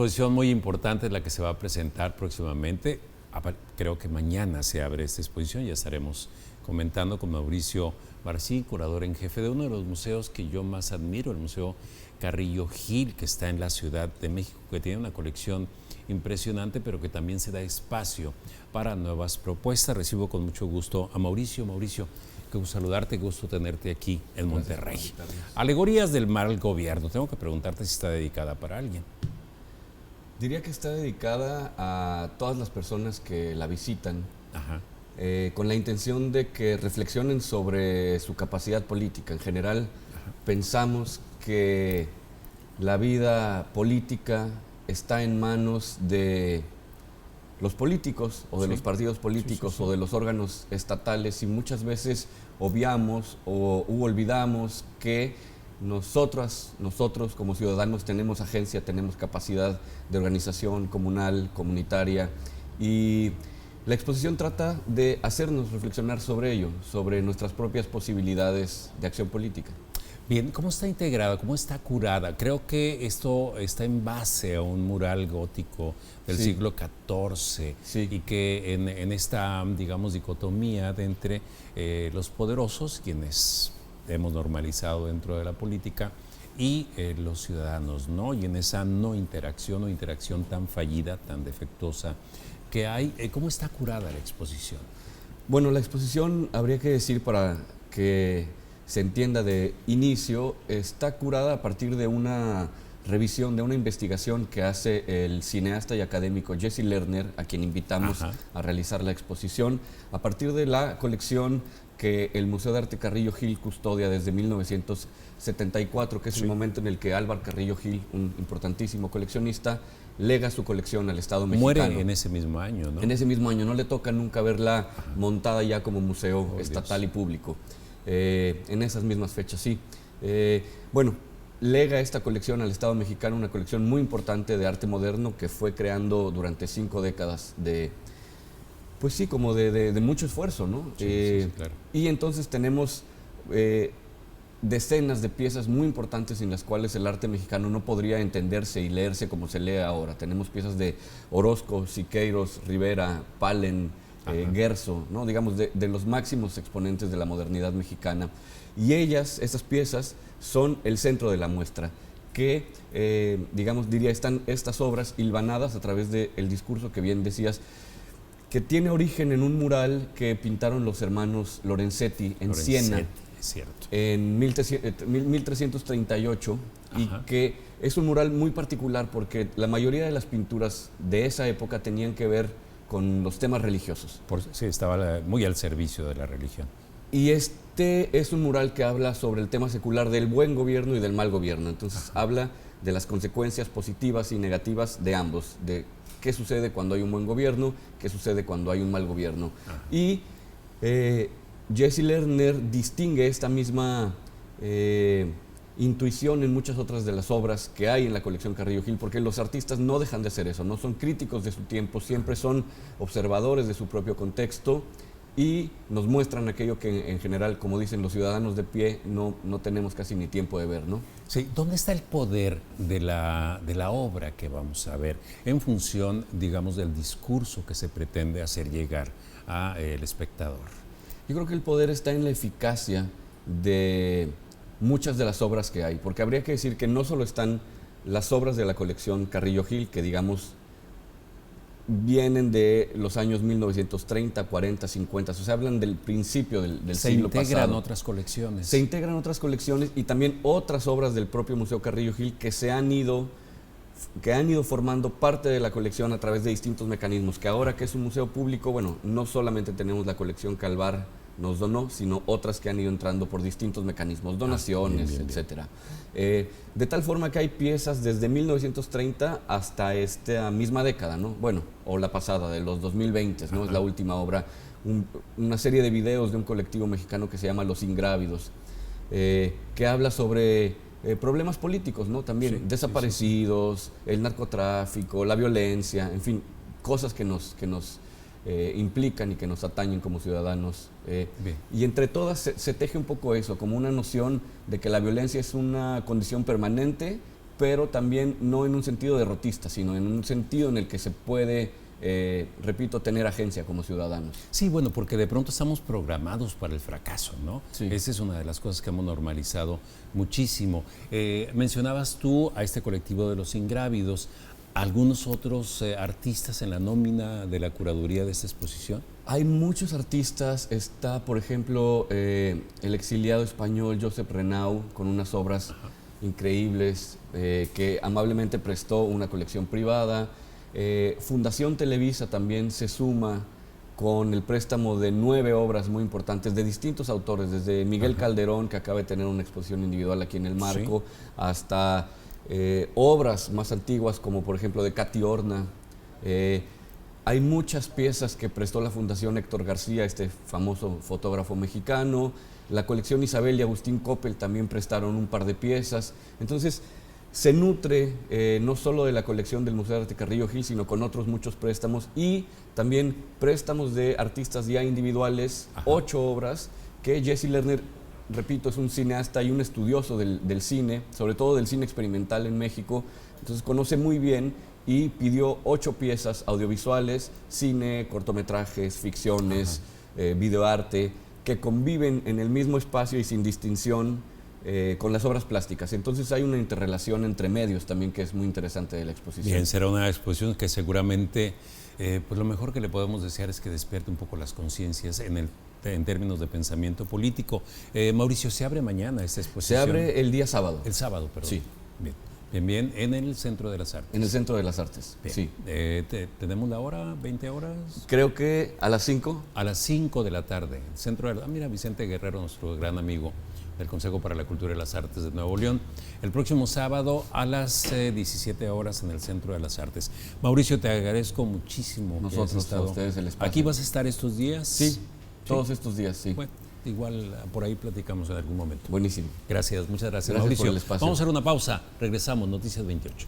Exposición muy importante la que se va a presentar próximamente. Creo que mañana se abre esta exposición, ya estaremos comentando con Mauricio Barcí, curador en jefe de uno de los museos que yo más admiro, el Museo Carrillo Gil, que está en la Ciudad de México, que tiene una colección impresionante, pero que también se da espacio para nuevas propuestas. Recibo con mucho gusto a Mauricio. Mauricio, qué gusto saludarte, qué gusto tenerte aquí en Monterrey. Alegorías del mal gobierno. Tengo que preguntarte si está dedicada para alguien. Diría que está dedicada a todas las personas que la visitan, con la intención de que reflexionen sobre su capacidad política. En general, pensamos que la vida política está en manos de los políticos o de los partidos políticos o de los órganos estatales, y muchas veces obviamos u olvidamos que nosotros como ciudadanos tenemos agencia, tenemos capacidad de organización comunal, comunitaria, y la exposición trata de hacernos reflexionar sobre ello, sobre nuestras propias posibilidades de acción política. Bien, ¿cómo está integrada? ¿Cómo está curada? Creo que esto está en base a un mural gótico del siglo XIV y que en esta, digamos, dicotomía de entre los poderosos, quienes hemos normalizado dentro de la política, y los ciudadanos, ¿no? Y en esa no interacción o interacción tan fallida, tan defectuosa que hay, ¿cómo está curada la exposición? Bueno, la exposición, habría que decir para que se entienda de inicio, está curada a partir de una revisión, de una investigación que hace el cineasta y académico Jesse Lerner, a quien invitamos a realizar la exposición, a partir de la colección que el Museo de Arte Carrillo Gil custodia desde 1974, que es el momento en el que Álvar Carrillo Gil, un importantísimo coleccionista, lega su colección al Estado mexicano. Muere en ese mismo año, ¿no? En ese mismo año, no le toca nunca verla montada ya como museo estatal y público. En esas mismas fechas, sí. Bueno, lega esta colección al Estado mexicano, una colección muy importante de arte moderno que fue creando durante 5 décadas de, pues sí, como de mucho esfuerzo, ¿no? Sí, claro. Y entonces tenemos decenas de piezas muy importantes sin las cuales el arte mexicano no podría entenderse y leerse como se lee ahora. Tenemos piezas de Orozco, Siqueiros, Rivera, Palen, Guerzo, ¿no? Digamos, de los máximos exponentes de la modernidad mexicana. Y estas piezas, son el centro de la muestra, que, digamos, están estas obras hilvanadas a través del discurso que bien decías, que tiene origen en un mural que pintaron los hermanos Lorenzetti en Siena, en 1338, y que es un mural muy particular porque la mayoría de las pinturas de esa época tenían que ver con los temas religiosos. Sí, estaba muy al servicio de la religión. Y este es un mural que habla sobre el tema secular del buen gobierno y del mal gobierno. Entonces habla de las consecuencias positivas y negativas de ambos, de qué sucede cuando hay un buen gobierno, qué sucede cuando hay un mal gobierno. Y Jesse Lerner distingue esta misma intuición en muchas otras de las obras que hay en la colección Carrillo Gil, porque los artistas no dejan de hacer eso, no son críticos de su tiempo, siempre son observadores de su propio contexto y nos muestran aquello que en general, como dicen los ciudadanos de pie, no tenemos casi ni tiempo de ver, ¿no? Sí, ¿dónde está el poder de la obra que vamos a ver en función, digamos, del discurso que se pretende hacer llegar al espectador? Yo creo que el poder está en la eficacia de muchas de las obras que hay, porque habría que decir que no solo están las obras de la colección Carrillo Gil, que digamos vienen de los años 1930, 40, 50, o sea, hablan del principio del siglo pasado. Se integran otras colecciones. Se integran otras colecciones y también otras obras del propio Museo Carrillo Gil que han ido formando parte de la colección a través de distintos mecanismos, que ahora que es un museo público, bueno, no solamente tenemos la colección que Álvar nos donó, sino otras que han ido entrando por distintos mecanismos, donaciones, etcétera. De tal forma que hay piezas desde 1930 hasta esta misma década, ¿no? Bueno, o la pasada, de los 2020, ¿no? Es la última obra, una serie de videos de un colectivo mexicano que se llama Los Ingrávidos, que habla sobre problemas políticos, ¿no? También desaparecidos, el narcotráfico, la violencia, en fin, cosas que nos implican y que nos atañen como ciudadanos. Y entre todas se teje un poco eso, como una noción de que la violencia es una condición permanente, pero también no en un sentido derrotista, sino en un sentido en el que se puede, repito, tener agencia como ciudadanos. Sí, bueno, porque de pronto estamos programados para el fracaso, ¿no? Sí. Esa es una de las cosas que hemos normalizado muchísimo. Mencionabas tú a este colectivo de los ingrávidos. ¿Algunos otros artistas en la nómina de la curaduría de esta exposición? Hay muchos artistas. Está, por ejemplo, el exiliado español Josep Renau, con unas obras increíbles, que amablemente prestó una colección privada. Fundación Televisa también se suma con el préstamo de 9 obras muy importantes de distintos autores, desde Miguel Calderón, que acaba de tener una exposición individual aquí en el Marco, sí, hasta obras más antiguas como por ejemplo de Katy Horna. Hay muchas piezas que prestó la Fundación Héctor García, este famoso fotógrafo mexicano. La colección Isabel y Agustín Coppel también prestaron un par de piezas. Entonces se nutre no solo de la colección del Museo de Arte Carrillo Gil, sino con otros muchos préstamos y también préstamos de artistas ya individuales. 8 obras que Jesse Lerner, repito, es un cineasta y un estudioso del cine, sobre todo del cine experimental en México, entonces conoce muy bien y pidió 8 piezas audiovisuales, cine, cortometrajes, ficciones, videoarte, que conviven en el mismo espacio y sin distinción con las obras plásticas. Entonces hay una interrelación entre medios también que es muy interesante de la exposición. Bien, será una exposición que seguramente, pues lo mejor que le podemos desear es que despierte un poco las conciencias en términos de pensamiento político. Mauricio, ¿se abre mañana esta exposición? Se abre el día sábado. El sábado, perdón. Sí. Bien, en el Centro de las Artes. En el Centro de las Artes, bien. Sí. ¿Tenemos la hora? ¿20 horas? Creo que a las 5. A las 5 de la tarde. El Centro de mira, Vicente Guerrero, nuestro gran amigo del Consejo para la Cultura y las Artes de Nuevo León. El próximo sábado a las 17 horas en el Centro de las Artes. Mauricio, te agradezco muchísimo. Nosotros, a ustedes el espacio. ¿Aquí vas a estar estos días? Sí, todos estos días, sí. Bueno, igual por ahí platicamos en algún momento. Buenísimo. Gracias, muchas gracias, Gracias Mauricio. por el espacio. Vamos a hacer una pausa. Regresamos, Noticias 28.